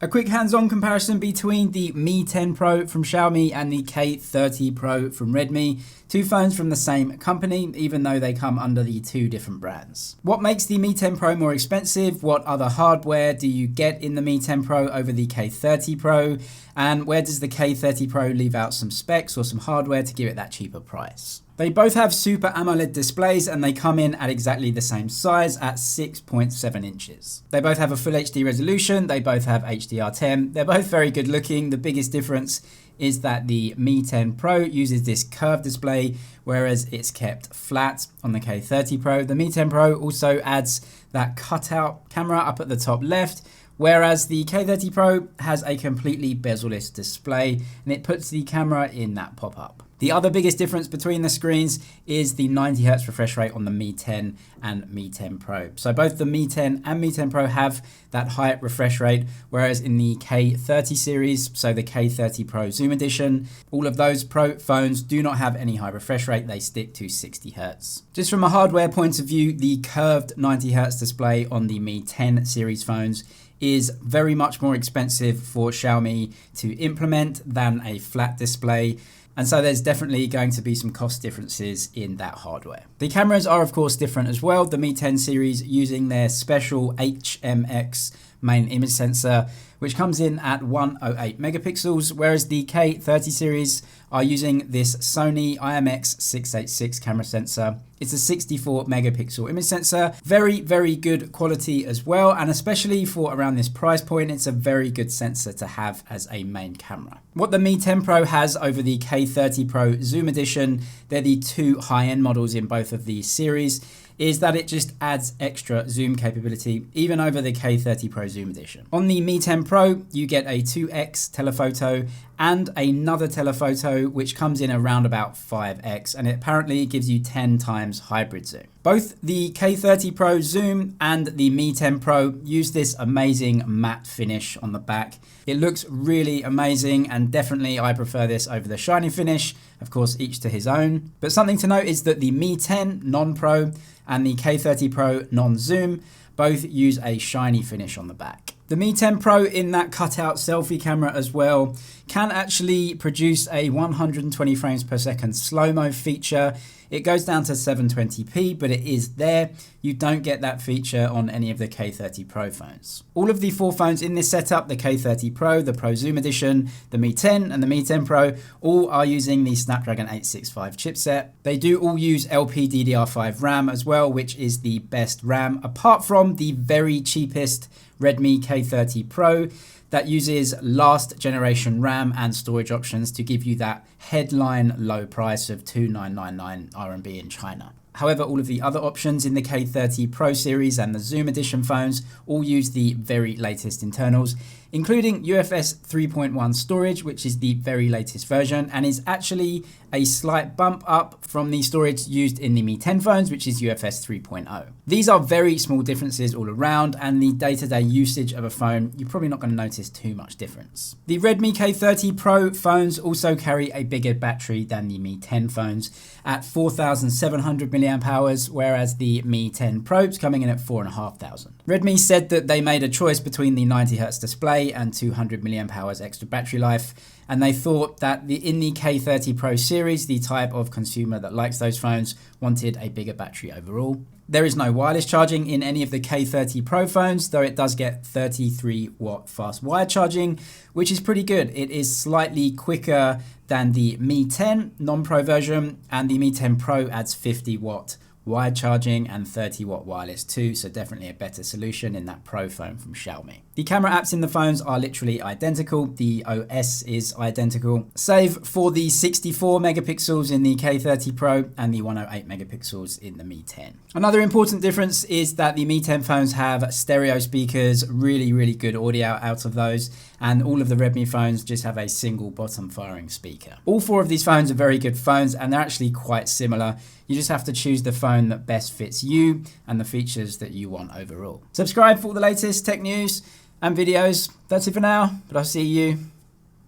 A quick hands-on comparison between the Mi 10 Pro from Xiaomi and the K30 Pro from Redmi. Two phones from the same company, even though they come under the two different brands. What makes the Mi 10 Pro more expensive? What other hardware do you get in the Mi 10 Pro over the K30 Pro? And where does the K30 Pro leave out some specs or some hardware to give it that cheaper price? They both have Super AMOLED displays and they come in at exactly the same size at 6.7 inches. They both have a full HD resolution, they both have HDR10, they're both very good looking. The biggest difference is that the Mi 10 Pro uses this curved display, whereas it's kept flat on the K30 Pro. The Mi 10 Pro also adds that cutout camera up at the top left, whereas the K30 Pro has a completely bezel-less display and it puts the camera in that pop-up. The other biggest difference between the screens is the 90Hz refresh rate on the Mi 10 and Mi 10 Pro. So both the Mi 10 and Mi 10 Pro have that high refresh rate, whereas in the K30 series, so the K30 Pro Zoom Edition, all of those Pro phones do not have any high refresh rate, they stick to 60Hz. Just from a hardware point of view, the curved 90Hz display on the Mi 10 series phones is very much more expensive for Xiaomi to implement than a flat display. And so there's definitely going to be some cost differences in that hardware. The cameras are of course different as well. The Mi 10 series using their special HMX main image sensor, which comes in at 108 megapixels, whereas the K30 series are using this Sony IMX686 camera sensor. It's a 64 megapixel image sensor. Very, very good quality as well. And especially for around this price point, it's a very good sensor to have as a main camera. What the Mi 10 Pro has over the K30 Pro Zoom Edition, they're the two high-end models in both of these series, is that it just adds extra zoom capability even over the K30 Pro Zoom Edition. On the Mi 10 Pro, you get a 2x telephoto and another telephoto which comes in around about 5x, and it apparently gives you 10 times hybrid zoom. Both the K30 Pro Zoom and the Mi 10 Pro use this amazing matte finish on the back. It looks really amazing, and definitely I prefer this over the shiny finish. Of course, each to his own. But something to note is that the Mi 10 non-Pro and the K30 Pro non-Zoom both use a shiny finish on the back. The Mi 10 Pro in that cutout selfie camera as well can actually produce a 120 frames per second slow-mo feature. It goes down to 720p, but it is there. You don't get that feature on any of the K30 Pro phones. All of the four phones in this setup, the K30 Pro, the Pro Zoom Edition, the Mi 10 and the Mi 10 Pro, all are using the Snapdragon 865 chipset. They do all use LPDDR5 RAM as well, which is the best RAM, apart from the very cheapest Redmi K30 Pro that uses last generation RAM and storage options to give you that headline low price of 2,999 RMB in China. However, all of the other options in the K30 Pro series and the Zoom Edition phones all use the very latest internals, including UFS 3.1 storage, which is the very latest version and is actually a slight bump up from the storage used in the Mi 10 phones, which is UFS 3.0. These are very small differences all around, and the day-to-day usage of a phone, you're probably not going to notice too much difference. The Redmi K30 Pro phones also carry a bigger battery than the Mi 10 phones at 4,700 milliamp hours, whereas the Mi 10 Pro is coming in at 4,500. Redmi said that they made a choice between the 90Hz display and 200 milliamp hours extra battery life, and they thought that in the K30 Pro series, the type of consumer that likes those phones wanted a bigger battery overall. There is no wireless charging in any of the K30 Pro phones, though it does get 33 watt fast wire charging, which is pretty good. It is slightly quicker than the Mi 10 non-Pro version, and the Mi 10 Pro adds 50 watt wired charging and 30 watt wireless too, so definitely a better solution in that Pro phone from Xiaomi. The camera apps in the phones are literally identical. The OS is identical, save for the 64 megapixels in the K30 Pro and the 108 megapixels in the Mi 10. Another important difference is that the Mi 10 phones have stereo speakers, really good audio out of those, and all of the Redmi phones just have a single bottom firing speaker. All four of these phones are very good phones, and they're actually quite similar. You just have to choose the phone that best fits you and the features that you want overall. Subscribe for all the latest tech news and videos. That's it for now, but I'll see you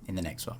in the next one.